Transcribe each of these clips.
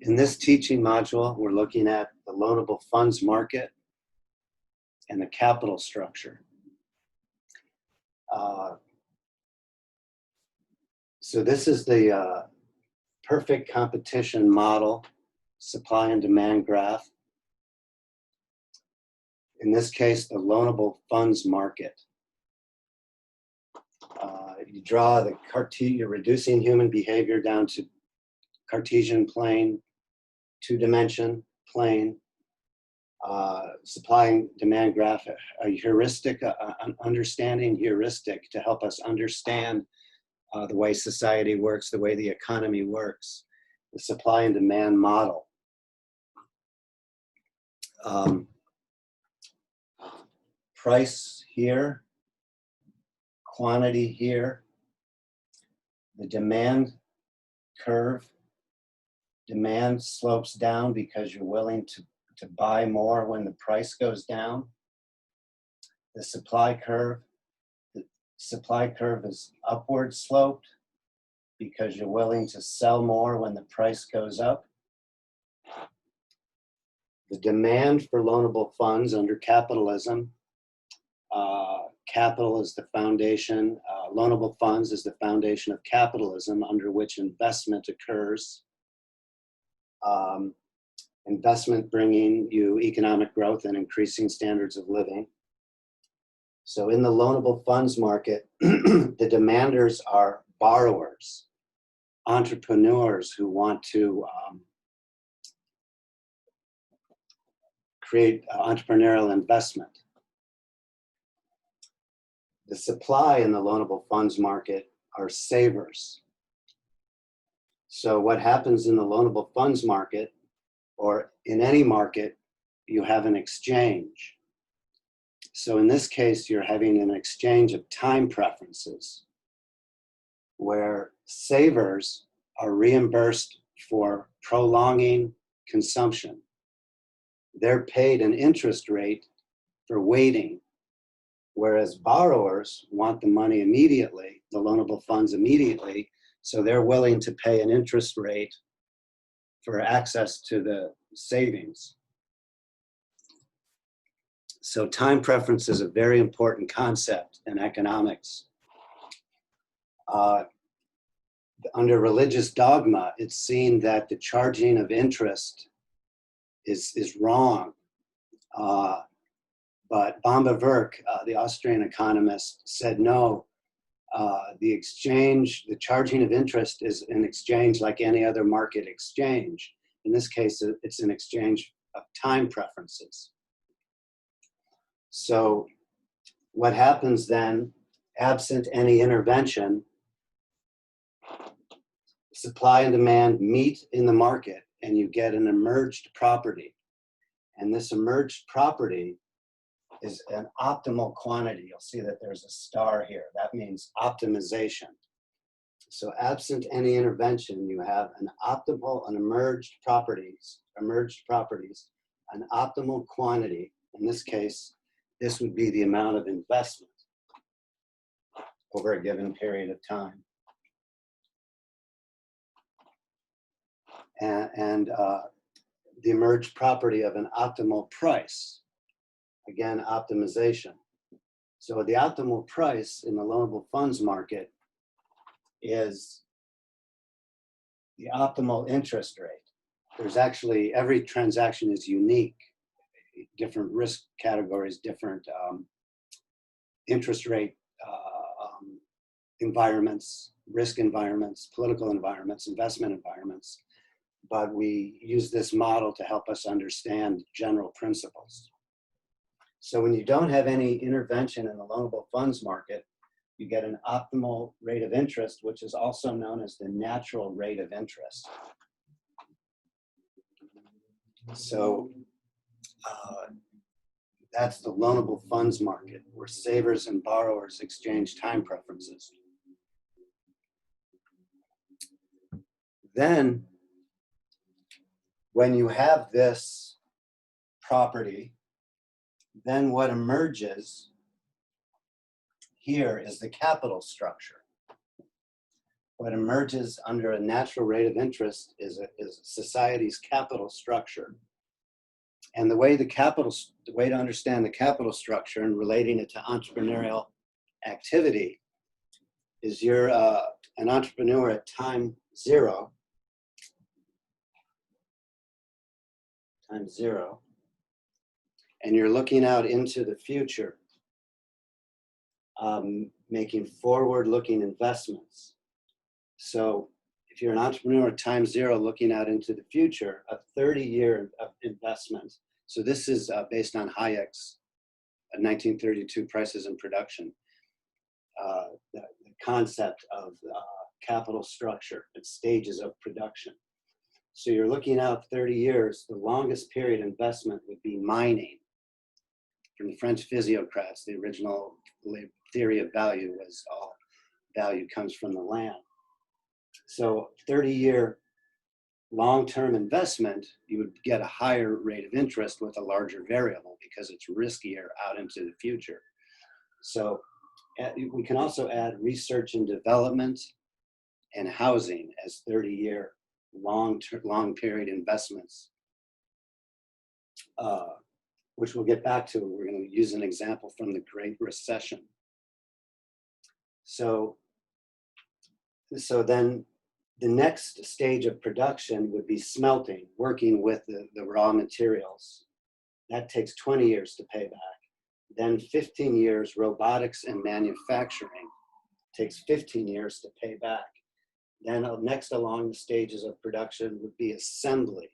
In this teaching module, we're looking at the loanable funds market and the capital structure. So this is the perfect competition model, supply and demand graph. In this case, the loanable funds market. You draw the you're reducing human behavior down to Cartesian plane, two-dimension plane, supply and demand graph, a heuristic, an understanding heuristic to help us understand the way society works, the way the economy works, the supply and demand model. Price here, quantity here, the demand curve. Demand slopes down because you're willing to buy more when the price goes down. The supply curve is upward sloped because you're willing to sell more when the price goes up. The demand for loanable funds under capitalism, capital is the foundation, loanable funds is the foundation of capitalism under which investment occurs. Investment bringing you economic growth and increasing standards of living. So in the loanable funds market, the demanders are borrowers, entrepreneurs who want to create entrepreneurial investment. The supply in the loanable funds market are savers. So what happens in the loanable funds market, or in any market, you have an exchange. So in this case, you're having an exchange of time preferences, where savers are reimbursed for prolonging consumption. They're paid an interest rate for waiting, whereas borrowers want the money immediately, the loanable funds immediately, so they're willing to pay an interest rate for access to the savings. So time preference is a very important concept in economics. Under religious dogma, it's seen that the charging of interest is wrong. But Bamba Werk, the Austrian economist, said no, the charging of interest is an exchange like any other market exchange. In this case, it's an exchange of time preferences. So what happens then, absent any intervention, supply and demand meet in the market and you get an emerged property. And this emerged property is an optimal quantity. You'll see that there's a star here. That means optimization. So absent any intervention, you have an optimal and emerged properties, an optimal quantity. In this case, this would be the amount of investment over a given period of time. And the emerged property of an optimal price. Again, optimization. So the optimal price in the loanable funds market is the optimal interest rate. There's actually, every transaction is unique, different risk categories, different interest rate environments, risk environments, political environments, investment environments. But we use this model to help us understand general principles. So when you don't have any intervention in the loanable funds market, you get an optimal rate of interest, which is also known as the natural rate of interest. So that's the loanable funds market, where savers and borrowers exchange time preferences. Then, when you have this property, then what emerges here is the capital structure. what emerges under a natural rate of interest is society's capital structure. And the way to understand the capital structure and relating it to entrepreneurial activity is you're an entrepreneur at time zero, and you're looking out into the future, making forward-looking investments. So if you're an entrepreneur at time zero looking out into the future, a 30-year investment. So this is based on Hayek's 1932 Prices in Production, the concept of capital structure and stages of production. So you're looking out 30 years, the longest period investment would be mining. From the French physiocrats, the original theory of value was all value comes from the land. So 30-year long-term investment, you would get a higher rate of interest with a larger variable because it's riskier out into the future. So we can also add research and development and housing as 30-year long period investments, which we'll get back to. We're going to use an example from the Great Recession. So then the next stage of production would be smelting, working with the raw materials. That takes 20 years to pay back. Then 15 years, robotics and manufacturing, takes 15 years to pay back. Then next along the stages of production would be assembly.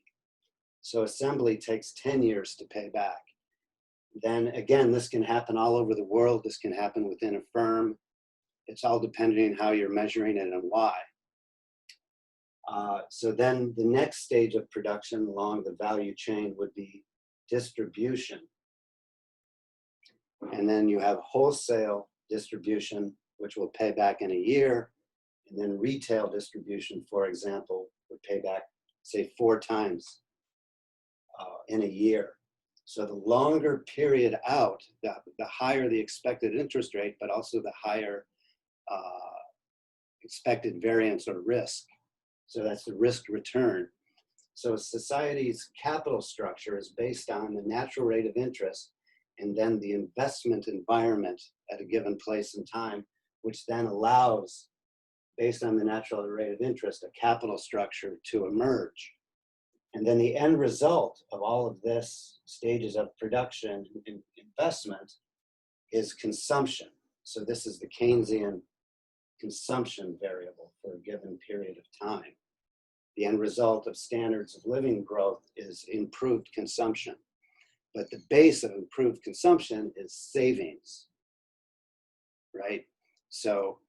So assembly takes 10 years to pay back. Then again, this can happen all over the world. This can happen within a firm. It's all depending on how you're measuring it and why. So then the next stage of production along the value chain would be distribution. And then you have wholesale distribution, which will pay back in a year. And then retail distribution, for example, would pay back, say, 4 times in a year. So the longer period out, the higher the expected interest rate, but also the higher expected variance or risk. So that's the risk return. So society's capital structure is based on the natural rate of interest and then the investment environment at a given place and time, which then allows, based on the natural rate of interest, a capital structure to emerge. And then the end result of all of this stages of production and investment is consumption. So this is the Keynesian consumption variable for a given period of time. The end result of standards of living growth is improved consumption. But the base of improved consumption is savings, right? So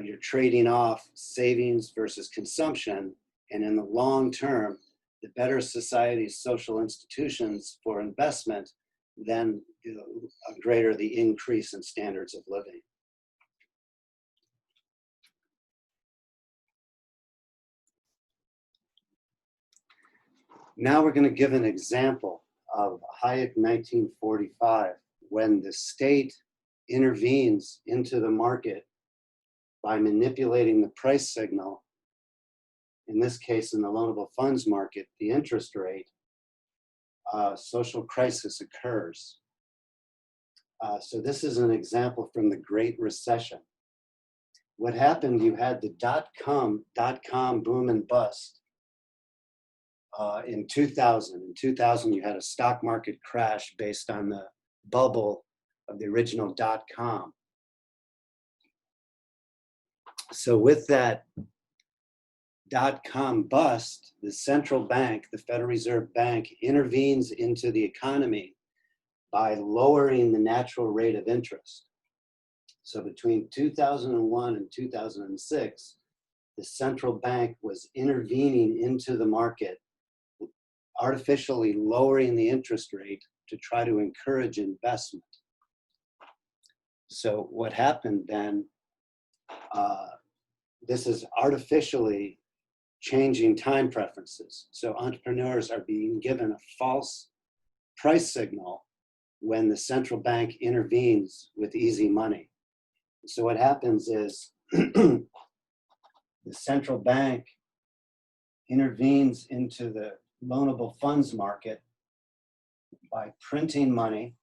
you're trading off savings versus consumption, and in the long term, the better society's social institutions for investment, then the greater the increase in standards of living. Now we're going to give an example of Hayek 1945, when the state intervenes into the market by manipulating the price signal. In this case, in the loanable funds market, the interest rate, social crisis occurs. So this is an example from the Great Recession. What happened, you had the dot-com boom and bust. In 2000. In 2000, you had a stock market crash based on the bubble of the original dot-com. So with that dot-com bust, the central bank, the Federal Reserve Bank, intervenes into the economy by lowering the natural rate of interest. So between 2001 and 2006, the central bank was intervening into the market, artificially lowering the interest rate to try to encourage investment. So what happened then, this is artificially changing time preferences. So entrepreneurs are being given a false price signal when the central bank intervenes with easy money. So what happens is the central bank intervenes into the loanable funds market by printing money.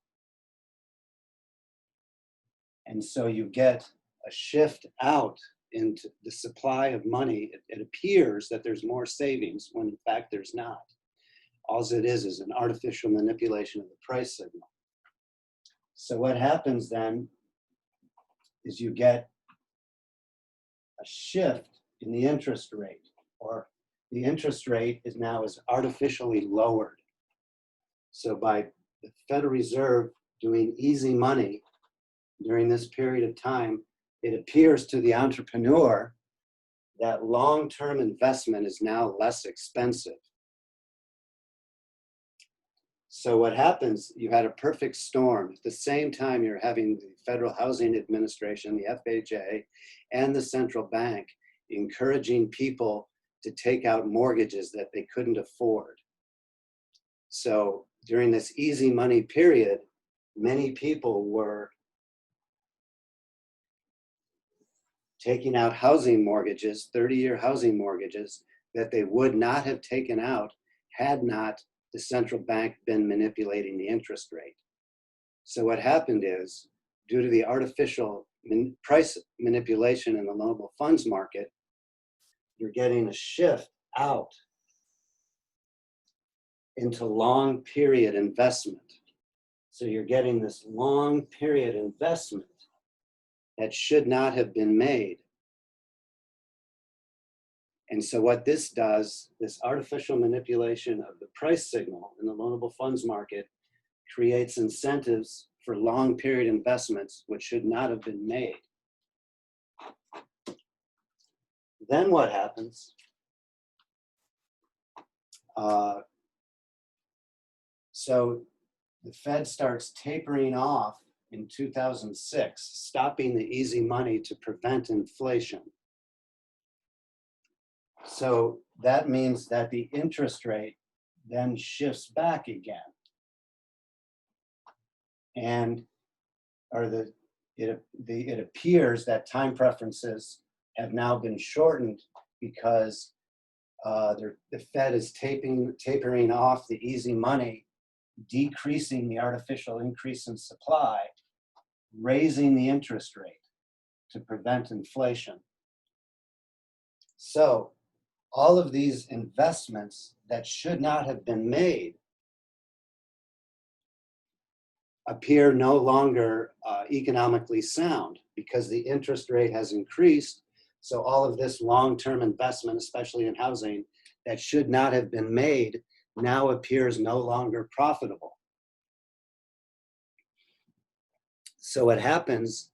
And so you get a shift out into the supply of money. It appears that there's more savings when in fact there's not. All it is an artificial manipulation of the price signal. So what happens then is you get a shift in the interest rate, or the interest rate is now artificially lowered. So by the Federal Reserve doing easy money during this period of time, it appears to the entrepreneur that long-term investment is now less expensive. So what happens, you had a perfect storm. At the same time, you're having the Federal Housing Administration, the FHA, and the central bank encouraging people to take out mortgages that they couldn't afford. So during this easy money period, many people were taking out housing mortgages, 30-year housing mortgages, that they would not have taken out had not the central bank been manipulating the interest rate. So what happened is, due to the artificial price manipulation in the loanable funds market, you're getting a shift out into long period investment. So you're getting this long period investment that should not have been made. And so what this does, this artificial manipulation of the price signal in the loanable funds market, creates incentives for long period investments which should not have been made. Then what happens? So the Fed starts tapering off in 2006, stopping the easy money to prevent inflation. So that means that the interest rate then shifts back again. And it appears that time preferences have now been shortened because the Fed is tapering off the easy money, decreasing the artificial increase in supply, raising the interest rate to prevent inflation. So all of these investments that should not have been made appear no longer economically sound because the interest rate has increased. So all of this long-term investment, especially in housing, that should not have been made now appears no longer profitable. So what happens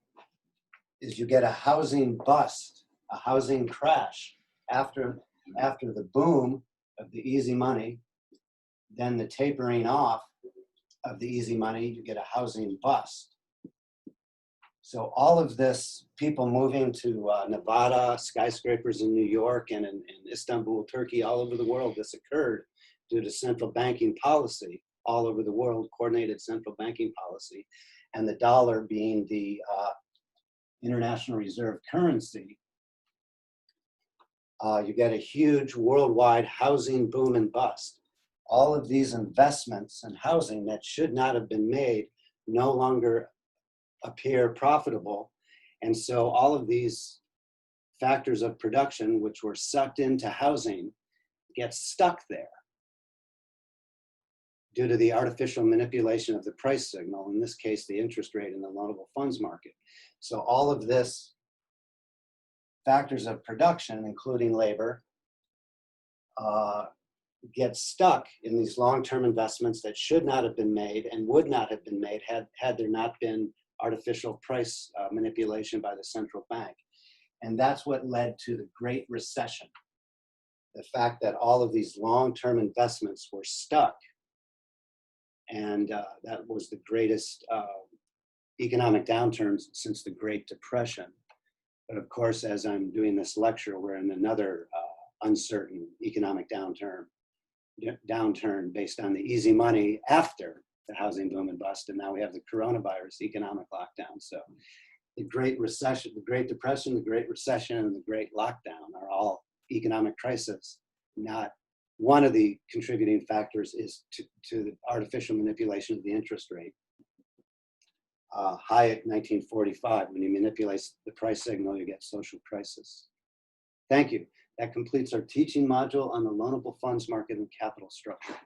is you get a housing bust, a housing crash after the boom of the easy money, then the tapering off of the easy money, you get a housing bust. So all of this, people moving to Nevada, skyscrapers in New York and in Istanbul, Turkey, all over the world, this occurred due to central banking policy all over the world, coordinated central banking policy, and the dollar being the international reserve currency. You get a huge worldwide housing boom and bust. All of these investments in housing that should not have been made no longer appear profitable. And so all of these factors of production, which were sucked into housing, get stuck there due to the artificial manipulation of the price signal, in this case, the interest rate in the loanable funds market. So all of this factors of production, including labor, get stuck in these long-term investments that should not have been made and would not have been made had there not been artificial price manipulation by the central bank. And that's what led to the Great Recession. The fact that all of these long-term investments were stuck. And that was the greatest economic downturns since the Great Depression. But of course, as I'm doing this lecture, we're in another uncertain economic downturn based on the easy money after the housing boom and bust. And now we have the coronavirus economic lockdown. So the Great Recession, the Great Depression, the Great Recession, and the Great Lockdown are all economic crises. Not one of the contributing factors is to the artificial manipulation of the interest rate. Hayek, 1945, when you manipulate the price signal, you get social crisis. Thank you. That completes our teaching module on the loanable funds market and capital structure.